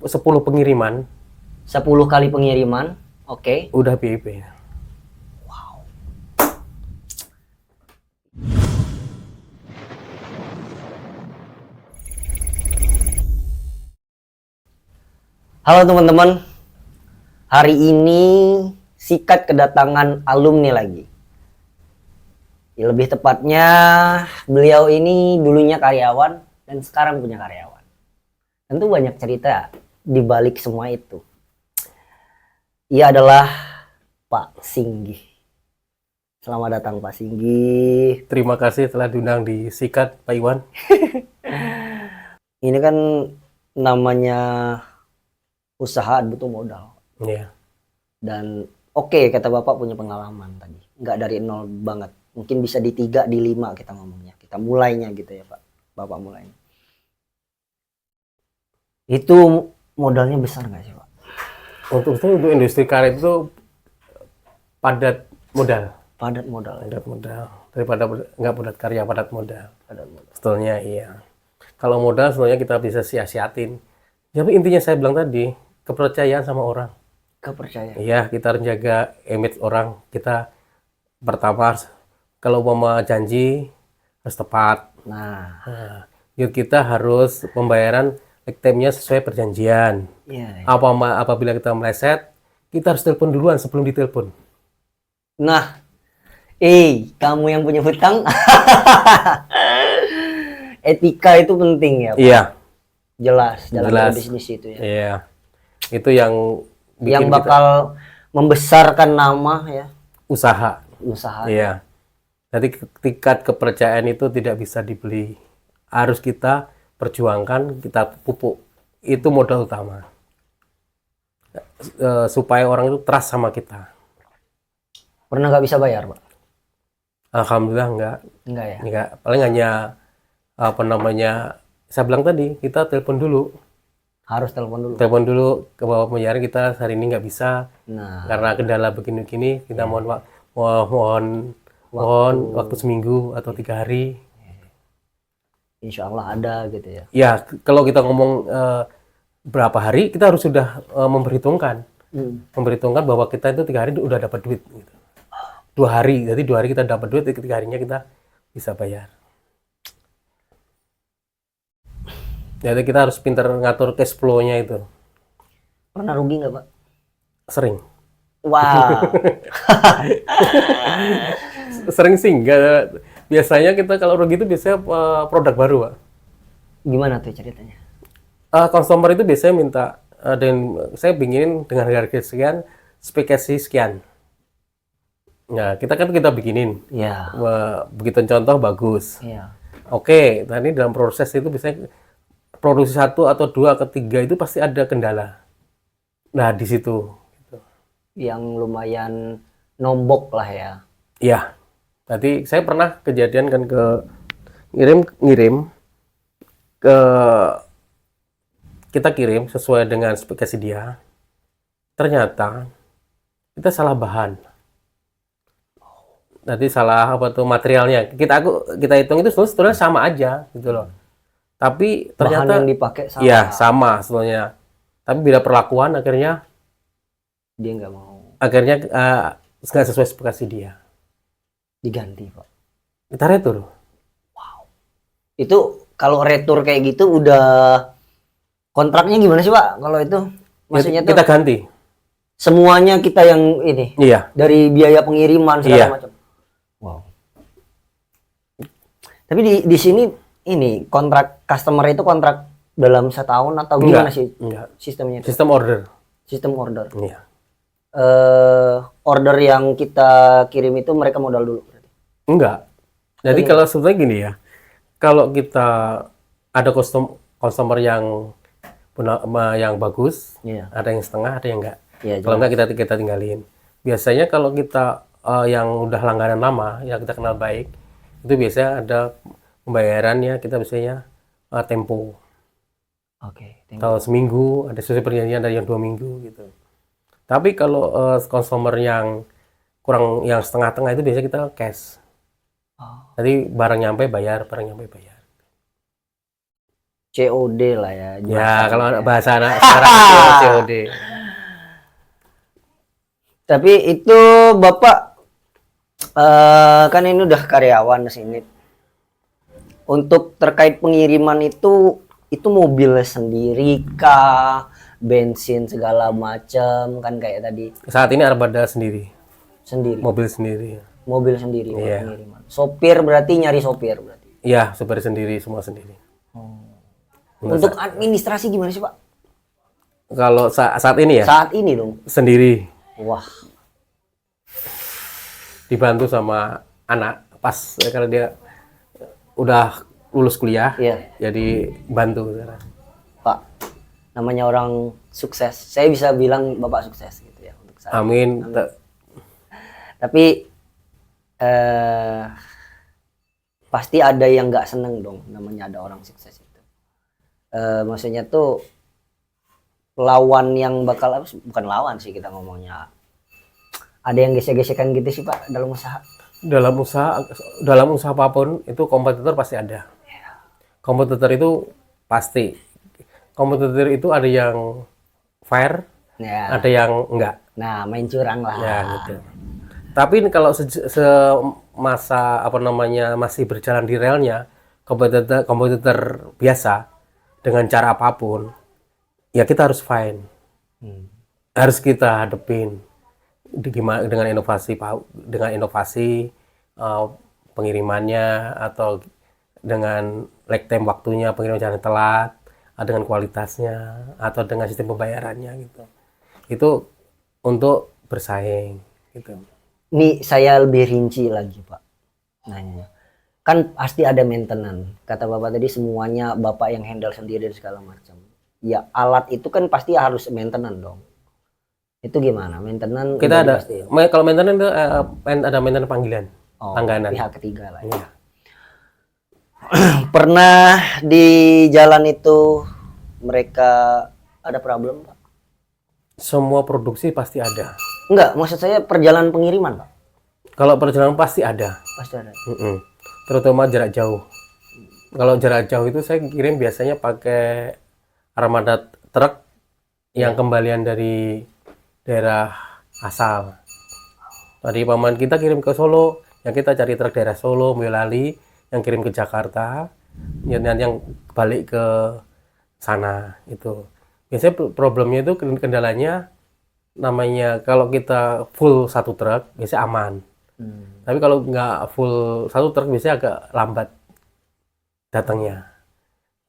10 pengiriman 10 kali pengiriman. Oke. udah BIP. Halo teman-teman. Hari ini Sikat kedatangan alumni lagi. Ya, lebih tepatnya beliau ini dulunya karyawan dan sekarang punya karyawan. Tentu banyak cerita di balik semua itu. Ia adalah Pak Singgih. Selamat datang Pak Singgih. Terima kasih telah diundang di Sikat, Pak Iwan. Ini kan namanya usaha butuh modal. Iya. Dan oke, kata Bapak punya pengalaman tadi. Nggak dari nol banget. Mungkin bisa di 3, di 5 kita ngomongnya. Kita mulainya gitu ya Pak. Bapak mulainya. Itu modalnya besar nggak sih Pak? Untuk industri karet itu padat modal. Padat modal. Padat modal. Daripada nggak padat karya, padat modal. Padat modal. Sebetulnya iya. Kalau modal sebenarnya kita bisa sia-siatin. Tapi intinya saya bilang tadi, kepercayaan sama orang. Kepercayaan. Iya, kita harus jaga image orang. Kita pertama, kalau mau janji harus tepat. Nah, Kita harus pembayaran time-nya sesuai perjanjian. iya. Apabila kita meleset, kita harus telepon duluan sebelum ditelepon. Nah, kamu yang punya hutang. Etika itu penting ya Pak? Iya, Jelas dalam jelas. bisnis itu ya. Iya. Itu yang Yang bikin bakal membesarkan nama ya, usaha. usaha. Iya. Jadi tingkat kepercayaan itu tidak bisa dibeli. Harus kita perjuangkan, kita pupuk. Itu modal utama. Supaya orang itu trust sama kita. Pernah nggak bisa bayar Pak? Alhamdulillah enggak. Enggak ya? Enggak. Paling hanya saya bilang tadi, kita telepon dulu. Harus telepon dulu. Telepon dulu ke bawah pembayaran, kita hari ini nggak bisa. Nah, Karena kendala begini-begini, kita mohon waktu seminggu atau 3 hari. insya Allah ada gitu ya. Ya, kalau kita ngomong berapa hari, kita harus sudah memperhitungkan. Memperhitungkan bahwa kita itu 3 hari udah dapat duit. Gitu. 2 hari, jadi 2 hari kita dapat duit, 3 harinya kita bisa bayar. Jadi kita harus pintar ngatur cash flow-nya itu. Pernah rugi nggak Pak? Sering. Wah, Sering sih enggak. Biasanya kita kalau rugi itu biasanya produk baru, Pak. gimana tuh ceritanya? Consumer itu biasanya minta dan saya bikinin dengan harga sekian, spesifikasi sekian. Nah, kita bikinin. Ya, Begitu contoh bagus. iya. Oke, nah ini dalam proses itu biasanya produksi 1 atau 2 atau 3 itu pasti ada kendala. Nah, di situ. Yang lumayan nombok lah ya. Iya. Tadi saya pernah kejadian kan ngirim ke kita kirim sesuai dengan spesifikasi dia. Ternyata kita salah bahan. Nanti salah materialnya. Kita hitung itu sebenarnya sama aja gitu loh. Tapi ternyata Bahan yang dipakai sama. iya, sama sebenarnya. Tapi beda perlakuan akhirnya Dia nggak mau nggak sesuai spesifikasi dia. diganti Pak. Kita retur. Itu kalau retur kayak gitu udah kontraknya gimana sih Pak? Kalau itu maksudnya tuh Kita ganti. semuanya kita yang ini Iya. dari biaya pengiriman segala Iya. macam. Wow. Tapi di sini ini kontrak customer itu kontrak dalam setahun atau gimana sih Enggak. sistemnya itu? Sistem order. Sistem order. Iya. Order yang kita kirim itu mereka modal dulu. Enggak. Jadi kalau sebetulnya gini ya. Kalau kita ada customer yang bagus, Iya. ada yang setengah, ada yang enggak. Iya, Kalau enggak kita tinggalin. Biasanya kalau kita yang udah langganan lama, yang kita kenal baik, itu biasanya ada pembayarannya kita biasanya tempo. Oke. Kalau seminggu, ada sesuai perjanjian dari yang 2 minggu gitu. Tapi kalau consumer yang kurang, yang setengah-tengah itu biasanya kita cash. Oh. Jadi barang nyampe bayar, barang nyampe bayar. COD lah ya. Ya, kalau bahasa anak sekarang itu COD. Tapi itu Bapak kan ini udah karyawan di sini. Untuk terkait pengiriman itu mobil sendiri kah, bensin segala macam kan kayak tadi Saat ini armada sendiri, sendiri. mobil sendiri. Mobil sendiri buat Iya. pengiriman. Sopir berarti nyari sopir berarti. Iya, supir sendiri, semua sendiri. Untuk administrasi gimana sih, Pak? Kalau saat ini ya, Saat ini dong. sendiri, Wah, dibantu sama anak. Pas kalau dia udah lulus kuliah, iya, jadi bantu sekarang. Pak. Namanya orang sukses. Saya bisa bilang Bapak sukses gitu ya untuk saat. Amin. Tapi pasti ada yang nggak seneng dong namanya ada orang sukses itu. Maksudnya tuh lawan yang bakal bukan lawan sih kita ngomongnya. Ada yang gesek-gesekan gitu sih Pak dalam usaha. Dalam usaha apapun itu kompetitor pasti ada. Kompetitor itu pasti. Kompetitor itu ada yang fair, Ya. ada yang enggak. Nah, main curang lah. Ya gitu. Tapi kalau semasa apa namanya masih berjalan di relnya, kompetitor biasa dengan cara apapun, ya kita harus fine. Harus kita hadepin dengan inovasi pengirimannya atau dengan lag time waktunya, pengiriman jangan telat, dengan kualitasnya atau dengan sistem pembayarannya gitu. Itu untuk bersaing gitu. Ini saya lebih rinci lagi Pak nanya. Kan pasti ada maintenance. Kata Bapak tadi semuanya Bapak yang handle sendiri dan segala macam. Ya alat itu kan pasti harus maintenance dong. Itu gimana? Maintenance Kita ada pasti. kalau maintenance itu ada maintenance panggilan, Oh, langganan. pihak ketiga lah ya. Iya. Pernah di jalan itu mereka ada problem Pak? Semua produksi pasti ada. Enggak, maksud saya perjalanan pengiriman Pak. Kalau perjalanan pasti ada. Pasti ada. Terutama jarak jauh. Kalau jarak jauh itu saya kirim biasanya pakai armada truk yang kembalian dari daerah asal. Tadi paman kita kirim ke Solo, yang kita cari truk daerah Solo, Boyolali, yang kirim ke Jakarta, yang balik ke sana itu. Biasanya problemnya itu kendalanya namanya kalau kita full satu truk biasanya aman. Tapi kalau nggak full satu truk biasanya agak lambat datangnya.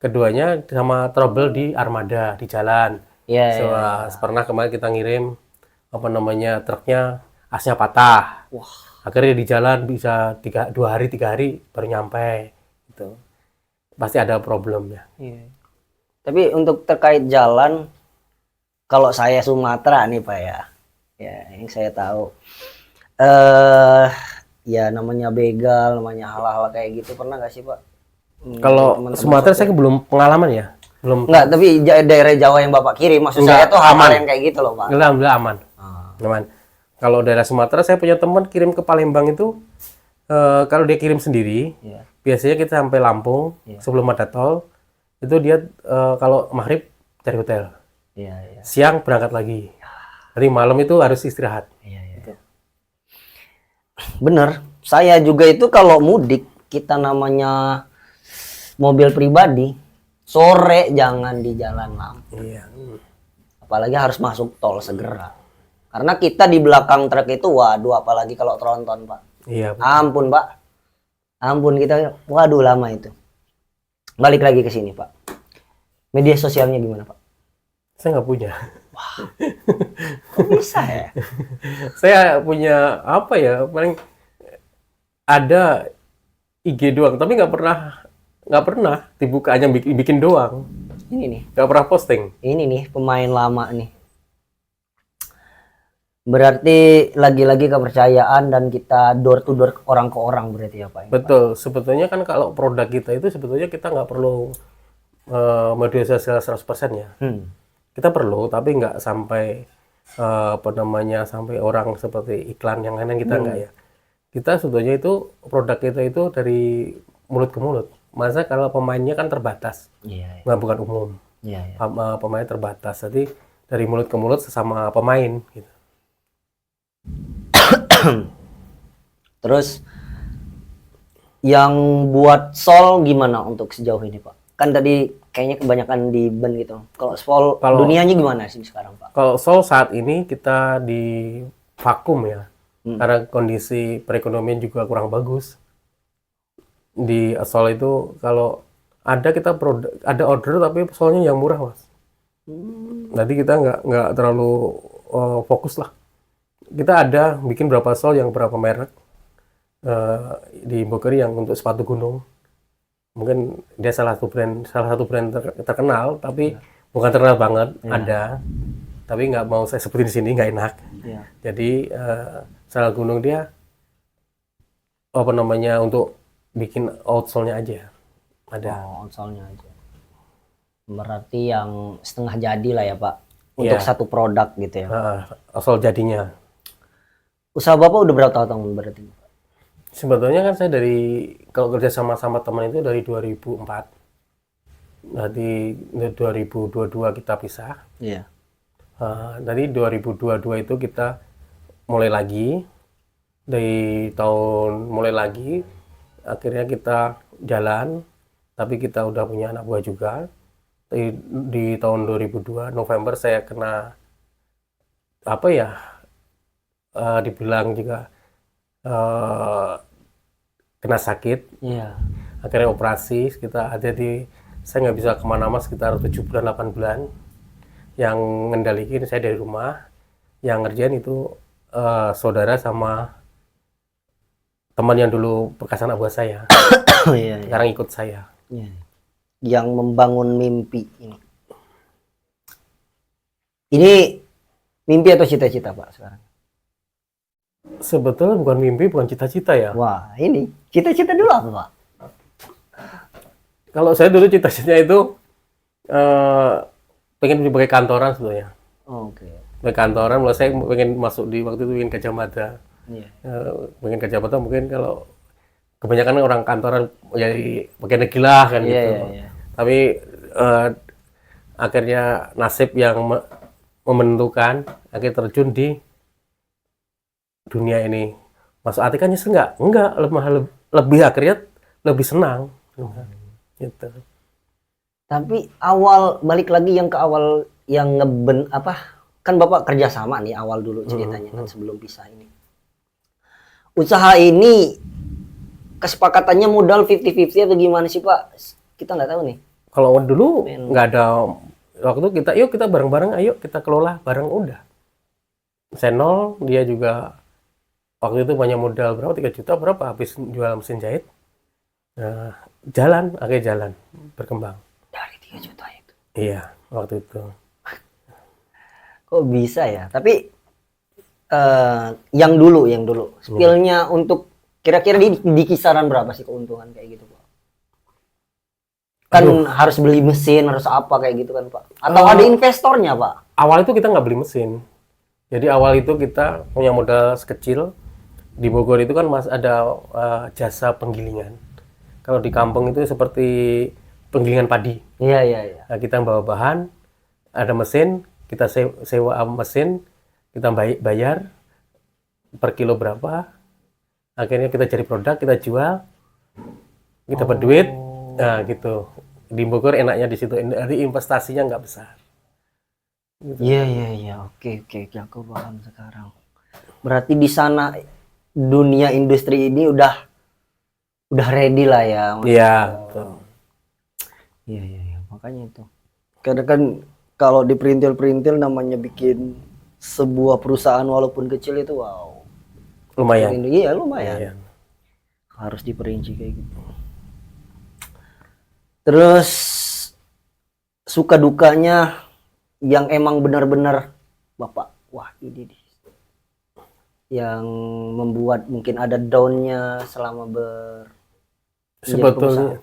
Keduanya sama trouble di armada di jalan. Iya. Pernah kemarin kita ngirim apa namanya truknya asnya patah. Wah. Akhirnya di jalan bisa 3 hari baru nyampe. Gitu. Pasti ada problemnya. Iya. Tapi untuk terkait jalan, kalau saya Sumatera nih Pak ya, yang saya tahu, ya namanya begal, namanya hal-hal kayak gitu pernah nggak sih Pak? Kalau teman-teman Sumatera saya belum pengalaman ya, belum. Enggak, tapi daerah Jawa yang Bapak kirim, maksud saya tuh hal-hal yang kayak gitu loh Pak. Alhamdulillah aman. Aman. Kalau daerah Sumatera saya punya teman kirim ke Palembang itu, kalau dia kirim sendiri, biasanya kita sampai Lampung sebelum ada tol. Itu dia kalau maghrib cari hotel, siang berangkat lagi, jadi malam itu harus istirahat. Gitu. Bener, saya juga itu kalau mudik kita namanya mobil pribadi sore jangan di jalan Lampung, apalagi harus masuk tol segera, karena kita di belakang truk itu waduh, apalagi kalau tronton Pak. Ampun Pak, ampun kita, waduh lama itu. Balik lagi ke sini Pak. Media sosialnya gimana Pak? Saya nggak punya. Wah, kok bisa ya? Saya punya apa ya? Paling ada IG doang, tapi nggak pernah dibuka, hanya bikin doang. Ini nih. Nggak pernah posting. Ini nih pemain lama nih. Berarti lagi-lagi kepercayaan dan kita door to door orang ke orang berarti ya Pak? Betul. Sebetulnya kan kalau produk kita itu sebetulnya kita nggak perlu media sosial 100% ya. Kita perlu, tapi nggak sampai sampai orang seperti iklan yang lain kita nggak ya. Kita sebetulnya itu produk kita itu dari mulut ke mulut. masa kalau pemainnya kan terbatas, Iya. nggak bukan umum. Iya. Pemain terbatas, jadi dari mulut ke mulut sesama pemain gitu. Terus yang buat sol gimana untuk sejauh ini Pak? Kan tadi kayaknya kebanyakan di ban gitu. Kalau sol dunianya gimana sih sekarang Pak? Kalau sol saat ini kita di vakum ya, karena kondisi perekonomian juga kurang bagus. Di sol itu kalau ada kita ada order tapi solnya yang murah mas. Jadi kita nggak terlalu fokus lah. Kita ada bikin berapa sol yang berapa merek di Bogor yang untuk sepatu gunung. Mungkin dia salah satu brand terkenal, tapi bukan terkenal banget. Ada, tapi nggak mau saya sebutin di sini, nggak enak. Jadi salah gunung dia apa namanya untuk bikin outsole-nya aja. Ada. Outsole-nya aja. Berarti yang setengah jadi lah ya Pak, untuk satu produk gitu ya. Outsole jadinya. Usaha Bapak udah berapa tahun berarti? Sebetulnya kan saya kalau kerja sama teman itu dari 2004. Nanti 2022 kita pisah. Iya. Dari 2022 itu kita mulai lagi. Dari tahun mulai lagi, akhirnya kita jalan. Tapi kita udah punya anak buah juga. Di tahun 2002 November saya kena dibilang juga kena sakit. Akhirnya operasi, saya nggak bisa kemana-mana sekitar 7 bulan 8 bulan. Yang ngendalikin saya dari rumah, yang ngerjain itu saudara sama teman yang dulu bekas anak buah saya. Sekarang ikut saya. Yang membangun mimpi ini. Ini mimpi atau cita-cita Pak sekarang? Sebetulnya bukan mimpi, bukan cita-cita ya. Wah, ini cita-cita dulu apa Pak? Kalau saya dulu cita-citanya itu pengen sebagai kantoran sebetulnya. Sebagai kantoran, kalau saya pengen masuk di waktu itu ingin Gajah Mada. Pengen Gajah Mada mungkin kalau kebanyakan orang kantoran jadi bagian negeri lah kan gitu. Tapi akhirnya nasib yang menentukan, akhirnya terjun di dunia ini. Masuk hati kan nyesel enggak, lebih akhirnya lebih senang gitu. Tapi balik lagi yang ke awal yang kan Bapak kerja sama nih awal dulu ceritanya kan sebelum pisah ini. Usaha ini kesepakatannya modal 50-50 atau gimana sih Pak? Kita nggak tahu nih. Kalau dulu nggak ada, waktu kita bareng-bareng, ayo kita kelola bareng udah. Saya nol, dia juga waktu itu punya modal berapa, 3 juta berapa, habis jual mesin jahit. Akhirnya jalan, berkembang. Dari 3 juta itu? Iya, waktu itu. Kok bisa ya? Tapi yang dulu, skillnya untuk kira-kira di kisaran berapa sih keuntungan kayak gitu Pak? Kan harus beli mesin, harus apa kayak gitu kan Pak? Atau ada investornya Pak? Awal itu kita nggak beli mesin. Jadi awal itu kita punya modal sekecil. Di Bogor itu kan ada jasa penggilingan. Kalau di kampung itu seperti penggilingan padi. Iya. Nah, kita bawa bahan, ada mesin, kita sewa mesin, kita bayar per kilo berapa. Akhirnya kita cari produk, kita jual, kita dapat duit. Nah gitu. Di Bogor enaknya di situ. Dari investasinya nggak besar. Iya. Oke, aku paham sekarang. Berarti di sana dunia industri ini udah ready lah ya. Iya, betul. Iya, makanya itu. Karena kan kalau di perintil namanya bikin sebuah perusahaan walaupun kecil itu wow. Lumayan. Iya, lumayan. Harus diperinci kayak gitu. Terus suka dukanya yang emang benar-benar Bapak, wah ini nih yang membuat mungkin ada down-nya selama sebetulnya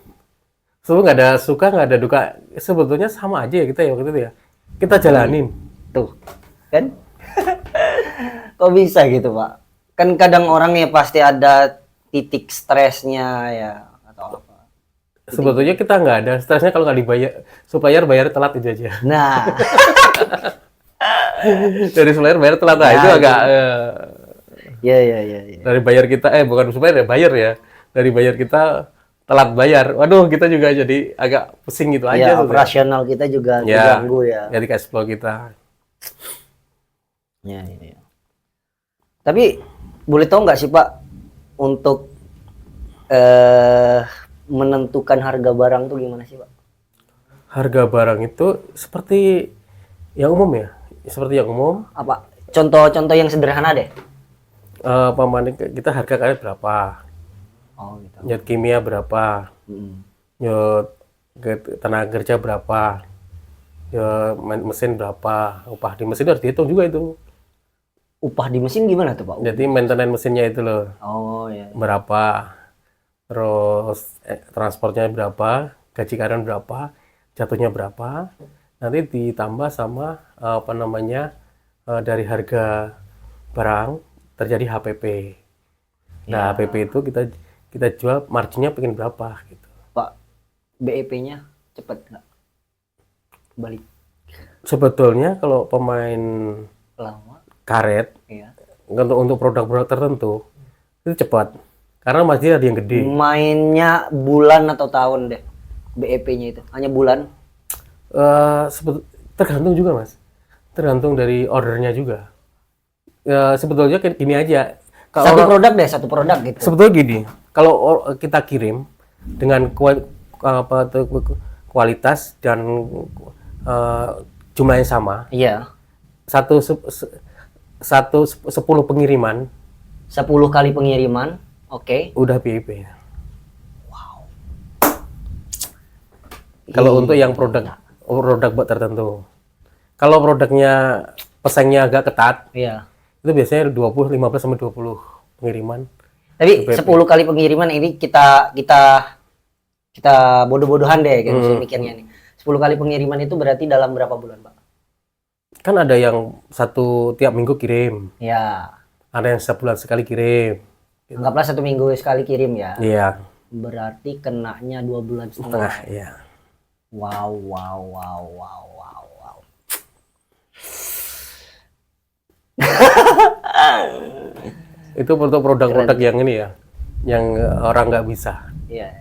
nggak ada suka, nggak ada duka, sebetulnya sama aja ya kita ya waktu itu ya, kita jalanin tuh kan. Kok bisa gitu Pak? Kan kadang orang ya pasti ada titik stresnya ya atau apa. Sebetulnya kita nggak ada stresnya kalau nggak dibayar, supplier bayar telat itu aja. Nah, Dari supplier bayar telat, nah, Ya, itu agak ya. dari bayar kita, bukan supplier ya, bayar ya. Dari bayar kita telat bayar, waduh kita juga jadi agak pusing gitu aja. Ya, sebetulnya. operasional kita juga terganggu ya. Jadi cash flow kita. Ya. Tapi boleh tahu nggak sih Pak untuk menentukan harga barang tuh gimana sih Pak? Harga barang itu seperti yang umum ya, seperti yang umum. Apa? Contoh-contoh yang sederhana deh. Pemanik kita harga karet berapa, Oh gitu. nyet kimia berapa, nyet tenaga kerja berapa, ya mesin berapa, upah di mesin harus dihitung juga itu. Upah di mesin gimana tuh Pak? Jadi maintenance mesinnya itu loh Oh ya. berapa, terus transportnya berapa, gaji karyawan berapa, jatuhnya berapa, nanti ditambah sama dari harga barang terjadi HPP. Nah, HPP itu kita jual marginnya pengen berapa gitu. Pak, BEP-nya cepet nggak? Balik Sebetulnya kalau pemain lama? karet Iya. untuk produk-produk tertentu itu cepat karena masih ada yang gede. Mainnya bulan atau tahun deh BEP-nya itu? Hanya bulan? Tergantung juga mas, tergantung dari ordernya juga. Sebetulnya gini aja, Satu produk gitu. sebetulnya gini, kalau kita kirim dengan kualitas dan jumlah yang sama, Iya. 10 pengiriman 10 kali pengiriman, oke. udah BIP. Kalau untuk yang produk buat tertentu. Kalau produknya pesaingnya agak ketat, Iya. itu biasanya 15 sampai 20 pengiriman. Tapi BEP. 10 kali pengiriman ini kita bodoh-bodohan deh gitu saya mikirnya nih. 10 kali pengiriman itu berarti dalam berapa bulan, Pak? Kan ada yang tiap minggu kirim, Ya. ada yang sebulan sekali kirim. Anggaplah 1 minggu sekali kirim ya. Iya, Berarti kenanya 2 bulan setengah. setengah, iya. Wow. Itu untuk produk-produk yang ini ya, yang orang nggak bisa. Iya.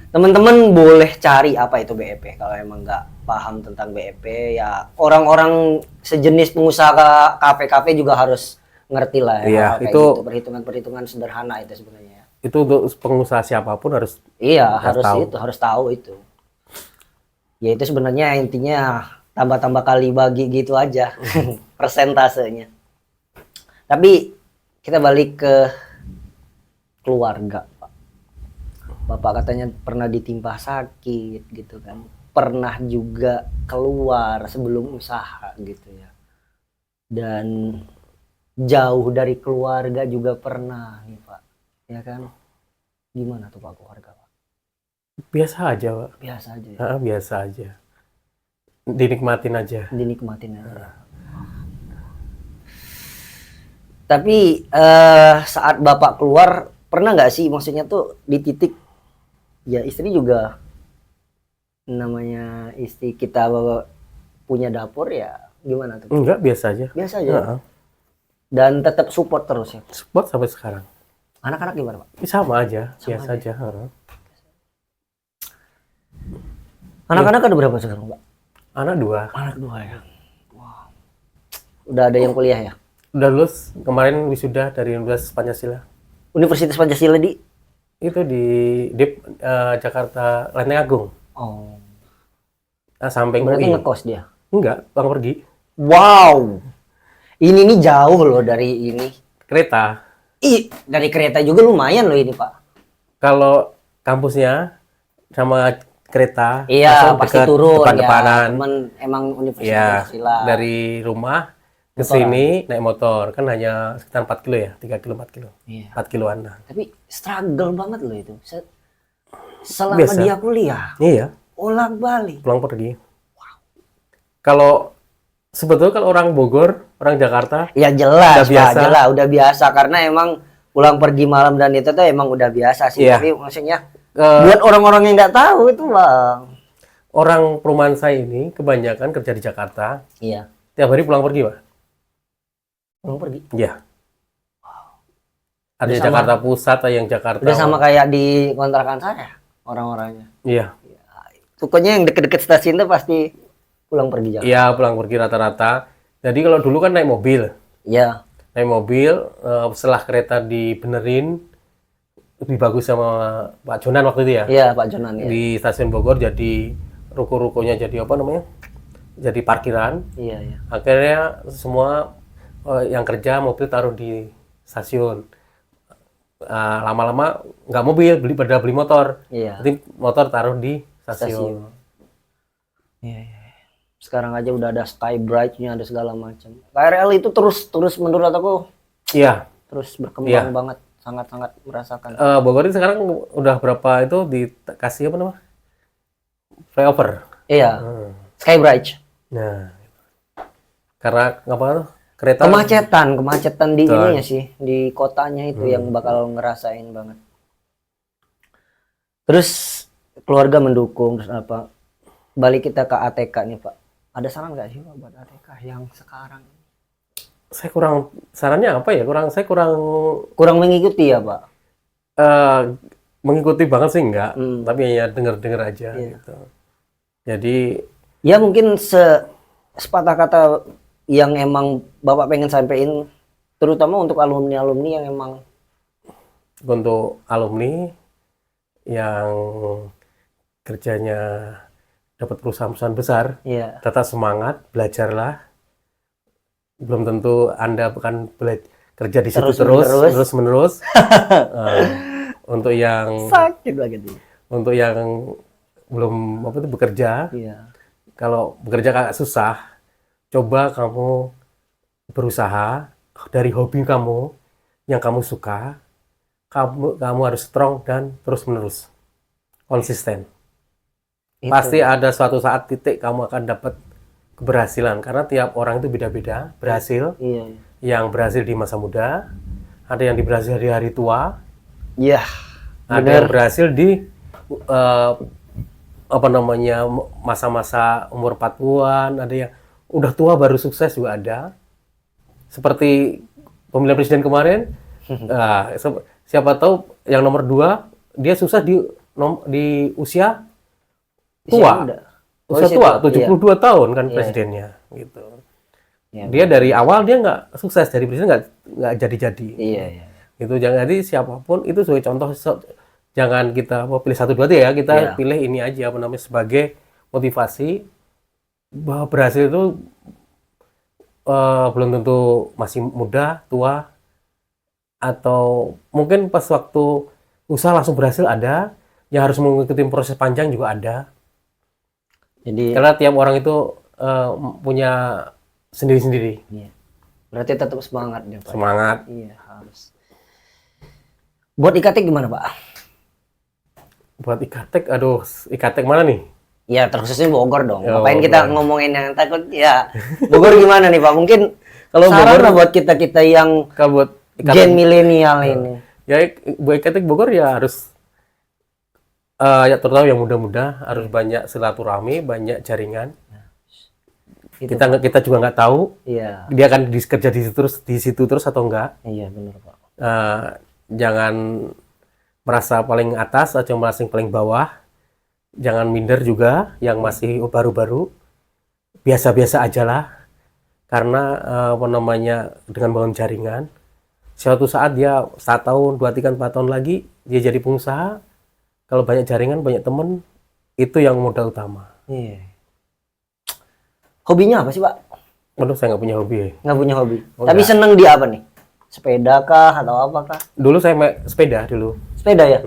Teman-teman boleh cari apa itu BEP kalau emang nggak paham tentang BEP ya. Orang-orang sejenis pengusaha kafe-kafe juga harus ngerti lah ya. Iya, hal kayak itu gitu. Perhitungan-perhitungan sederhana itu sebenarnya. Itu untuk pengusaha siapapun harus Iya, tahu. harus tahu itu. Ya itu sebenarnya intinya tambah-tambah kali bagi gitu aja persentasenya. Tapi kita balik ke keluarga, Pak. Bapak katanya pernah ditimpa sakit gitu kan. Pernah juga keluar sebelum usaha gitu ya. Dan jauh dari keluarga juga pernah nih, Pak. Ya kan? Gimana tuh Pak keluarga, Pak? biasa aja, Pak. Biasa aja ya. Biasa aja. Dinikmatin aja. Dinikmatin aja. Tapi saat Bapak keluar pernah nggak sih maksudnya tuh di titik ya istri juga namanya istri kita punya dapur ya gimana tuh? Enggak, biasa aja. Biasa aja. Dan tetap support terus ya. Support sampai sekarang. Anak-anak gimana, Pak? Sama aja, Sama biasa aja. Anak-anak ada berapa sekarang, Pak? Anak 2. Anak 2 ya. Wow. Udah ada yang kuliah ya? Udah lulus kemarin wisuda dari Universitas Pancasila. Universitas Pancasila di? Itu di DIP Jakarta Lenteng Agung. Oh. Samping Berarti UI. ngekos dia? Enggak, pulang pergi. Wow. Ini nih jauh loh dari ini. Kereta. Dari kereta juga lumayan loh ini, Pak. Kalau kampusnya sama kereta, Iya, langsung pasti dekat, turun depan-depanan. ya. Cuman emang Universitas Iya, Pancasila. dari rumah ke Motoran. sini naik motor. Kan hanya sekitar 4 kilo ya, 3 kilo, 4 kilo. Iya. 4 kiloan. Nah. Tapi struggle banget loh itu. Selama Biasa. dia kuliah, Iya, bolak-balik. pulang pergi. Kalau sebetulnya kalau orang Bogor, orang Jakarta, Ya jelas, Udah biasa. Pak, jelas, udah biasa karena emang pulang pergi malam dan itu tuh emang udah biasa sih. Iya. Tapi maksudnya Buat orang-orang yang nggak tahu itu bang. orang perumahan saya ini kebanyakan kerja di Jakarta. Iya. Tiap hari pulang pergi, Pak. Pulang pergi. Iya. Ada Udah yang sama- Jakarta Pusat, ada yang Jakarta. Udah sama kayak di kontrakan saya orang-orangnya. Iya. Pokoknya yang deket-deket stasiun itu pasti pulang pergi Jakarta. Iya, pulang pergi rata-rata. Jadi kalau dulu kan naik mobil. Iya. Naik mobil, setelah kereta dibenerin, lebih bagus sama Pak Jonan waktu itu ya. Iya Pak Jonan ya. Di stasiun Bogor jadi ruko-rukonya jadi apa namanya? Jadi parkiran. Iya iya. Akhirnya semua yang kerja mobil taruh di stasiun. Lama-lama nggak mobil, beli motor. Iya. Jadi motor taruh di stasiun. Iya iya. Sekarang aja udah ada Skybright-nya, ada segala macam. KRL itu terus menurut aku Iya. terus berkembang Iya. banget, sangat-sangat merasakan. Bogor ini sekarang udah berapa itu dikasih apa namanya? Flyover. Iya. Skybright. Nah, karena apa tuh? Kereta Kemacetan di Betul. ininya sih, di kotanya itu yang bakal ngerasain banget. Terus keluarga mendukung, terus apa? Balik kita ke ATK nih Pak. Ada saran nggak sih Pak buat ATK yang sekarang? saya kurang sarannya apa ya? Saya kurang Kurang mengikuti ya Pak? mengikuti banget sih enggak, Hmm. tapi ya denger-denger aja Iya. gitu. Jadi Ya mungkin sepatah kata yang emang Bapak pengen sampein, terutama untuk alumni-alumni yang emang untuk alumni yang kerjanya dapat perusahaan-perusahaan besar, ya tetap semangat, belajarlah. Belum tentu Anda akan kerja di situ Terus-menerus. terus-menerus. Untuk yang sakit banget ini. untuk yang belum apa itu bekerja, Iya. kalau bekerja agak susah, coba kamu berusaha dari hobi kamu yang kamu suka, kamu harus strong dan terus-menerus konsisten. Itu. Pasti ada suatu saat titik kamu akan dapat keberhasilan karena tiap orang itu beda-beda berhasil. Iya. Yang berhasil di masa muda, ada yang berhasil di hari tua, Iya. ada yang berhasil di apa namanya masa-masa umur 40-an, ada yang udah tua baru sukses juga ada. Seperti pemilihan presiden kemarin, siapa tahu yang nomor 2 dia sukses di usia tua. Usia tua, 72 tahun kan presidennya gitu. Ya, Dia dari awal dia nggak sukses dari presiden, nggak jadi-jadi. Iya, iya. Itu jangan, jadi siapapun itu sebagai contoh, jangan kita pilih 1 2 3 ya, kita Iya. pilih ini aja apa namanya sebagai motivasi bahwa berhasil itu belum tentu masih muda, tua, atau mungkin pas waktu usaha langsung berhasil ada, yang harus mengikuti proses panjang juga ada. Jadi Karena tiap orang itu punya sendiri-sendiri. iya. Berarti tetap semangat ya, Pak. Semangat. Iya, harus. Buat IKT gimana, Pak? Buat ikatek, aduh, ikatek mana nih? Ya, terkhususnya Bogor dong. Ya, Ngapain kita Bogor. ngomongin yang takut ya. Bogor gimana nih, Pak? Mungkin Kalau saran Bogor- lah buat kita-kita yang Kalau buat gen milenial ini. ya buat ikatek Bogor ya harus ya terutama yang muda-muda harus banyak silaturahmi, banyak jaringan. Gitu, Kita juga nggak tahu Iya. dia akan kerja di situ terus atau enggak. Iya, benar, Pak. Jangan merasa paling atas atau merasa yang paling bawah. Jangan minder juga yang masih baru-baru. Biasa-biasa aja lah. Karena apa namanya dengan bangun jaringan, suatu saat dia 1 tahun, 2, 3, 4 tahun lagi dia jadi pengusaha. Kalau banyak jaringan, banyak temen, itu yang modal utama. Iya. Hobinya apa sih, Pak? Waduh, saya nggak punya hobi. Nggak punya hobi. Oh, Tapi nggak. seneng di apa nih? Sepeda kah atau apa kah? Dulu saya sepeda dulu. Sepeda ya?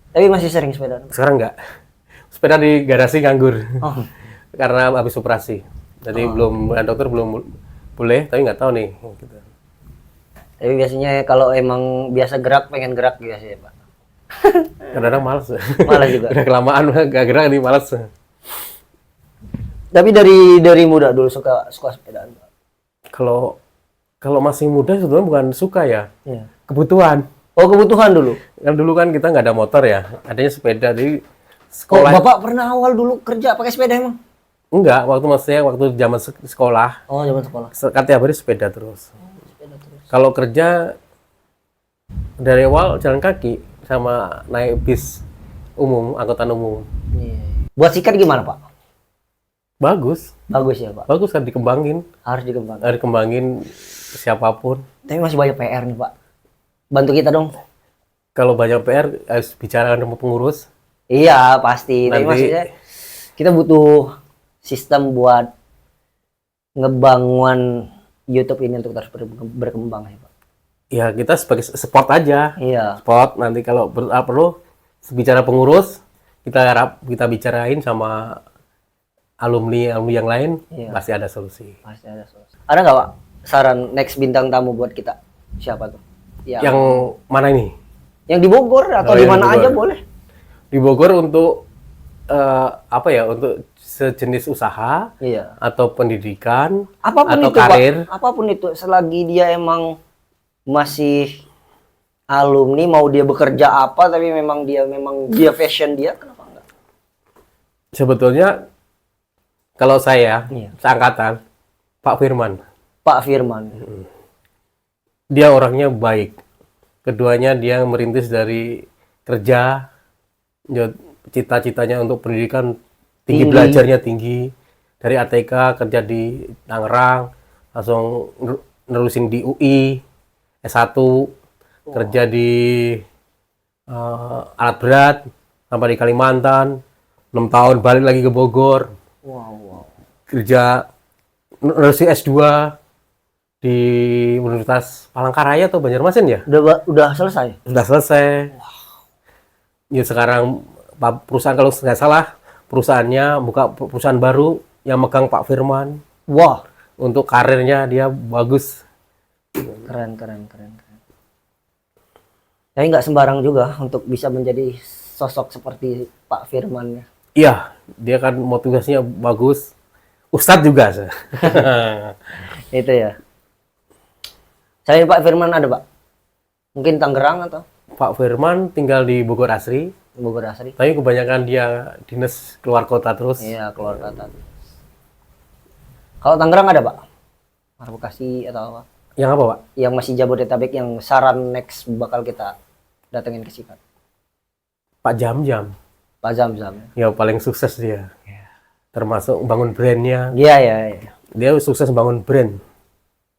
Tapi masih sering sepeda. Sekarang nggak. Sepeda di garasi nganggur. Oh, Karena habis operasi. Jadi belum, dokter belum boleh, tapi nggak tahu nih. Gitu. tapi biasanya kalau emang biasa gerak, pengen gerak biasanya, Pak. Kadang-kadang males. Malas juga. Udah kelamaan nggak gerak nih, males. Tapi dari muda dulu suka sepedaan, Pak. Kalau masih muda sebetulnya bukan suka ya, Iya. kebutuhan. Oh, kebutuhan dulu. Kan dulu kan kita nggak ada motor ya, adanya sepeda. Jadi Oh, sekolah Bapak pernah awal dulu kerja pakai sepeda emang? enggak, waktu zaman sekolah, Oh, zaman sekolah. kan tiap hari sepeda terus. Sepeda terus. Kalau kerja dari awal jalan kaki sama naik bis umum, angkutan umum. Iya. Buat sikat gimana, Pak? Bagus, Bagus ya, Pak. bagus kan dikembangin, Harus dikembangkan. harus dikembangin siapapun. Tapi masih banyak PR nih, Pak. Bantu kita dong. Kalau banyak PR harus bicara sama pengurus. Iya, pasti. Tapi Nanti- maksudnya kita butuh sistem buat ngebangun YouTube ini untuk terus berkembang ya, Pak. Ya kita sebagai support aja, Iya. support. Nanti kalau perlu bicara pengurus, kita bicarain sama alumni yang lain, Iya. pasti ada solusi. Pasti ada solusi. Ada nggak, Pak, saran next bintang tamu buat kita? Siapa tuh? Yang mana ini? Yang di Bogor atau Oh, di yang mana di Bogor. aja boleh. Di Bogor untuk apa ya? Untuk sejenis usaha Iya. atau pendidikan Apapun atau itu, karir. Pak. Apapun itu, selagi dia emang masih alumni, mau dia bekerja apa, tapi memang dia fashion dia, kenapa enggak? Sebetulnya kalau saya Iya. seangkatan Pak Firman, Pak Firman. dia orangnya baik. Keduanya dia merintis dari kerja, cita-citanya untuk pendidikan tinggi, Tinggi. belajarnya tinggi. Dari ATK kerja di Tangerang, langsung nerusin di UI, S1, kerja di alat berat, sampai di Kalimantan, 6 tahun balik lagi ke Bogor, Wow. kerja nerusin S2 di Universitas Palangkaraya atau Banjarmasin ya? Udah selesai. Sudah selesai. Ya sekarang perusahaan, kalau nggak salah perusahaannya buka perusahaan baru yang megang Pak Firman. Wah, Untuk karirnya dia bagus. keren. Tapi nggak sembarang juga untuk bisa menjadi sosok seperti Pak Firman ya. Iya, dia kan motivasinya bagus. Ustadz juga. Itu ya. Selain Pak Firman ada, Pak? Mungkin Tangerang atau Pak Firman tinggal di Bogor Asri, Bogor Asri? tapi kebanyakan dia dinas keluar kota terus. Iya, keluar kota. Kalau Tangerang ada, Pak? Bekasi atau apa? Yang apa, Pak? Yang masih Jabodetabek, yang saran next bakal kita datengin ke Sikat. Pak Jam-Jam. Pak Zam-Zam. Ya paling sukses dia. Termasuk bangun brandnya. Iya. Dia sukses bangun brand.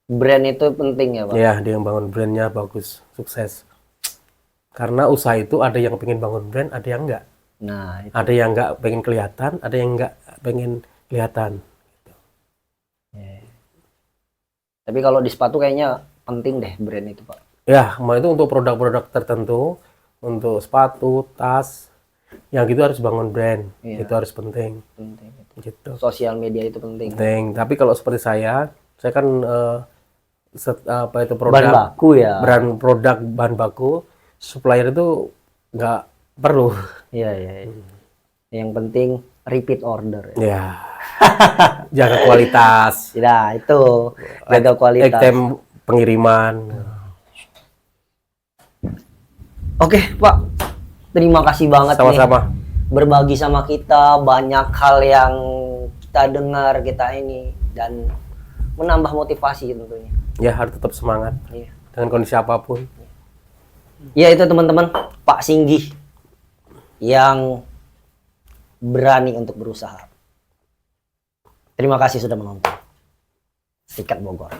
Brand itu penting ya, Pak? Ya, dia yang bangun brandnya bagus, sukses. Karena usaha itu ada yang pengen bangun brand, ada yang enggak. Nah, itu. Ada yang enggak pengen kelihatan, ada yang enggak pengen kelihatan. Tapi kalau di sepatu kayaknya penting deh brand itu, Pak. Ya, mau itu untuk produk-produk tertentu, untuk sepatu, tas, yang gitu harus bangun brand. Iya. Itu harus penting. Penting. Gitu. Sosial media itu penting. Penting. Tapi kalau seperti saya kan apa itu Bahan produk baku ya. brand produk bahan baku, supplier itu nggak perlu. Iya. Yang penting repeat order ya. Ya. Jaga kualitas. Ya, itu jaga kualitas. Item pengiriman. Oke, Pak. Terima kasih banget nih. Sama-sama. Berbagi sama kita banyak hal yang kita dengar, kita ini, dan menambah motivasi tentunya. Ya, harus tetap semangat Iya. dengan kondisi apapun. Ya, itu teman-teman, Pak Singgih yang berani untuk berusaha. Terima kasih sudah menonton. Sikat Bogor.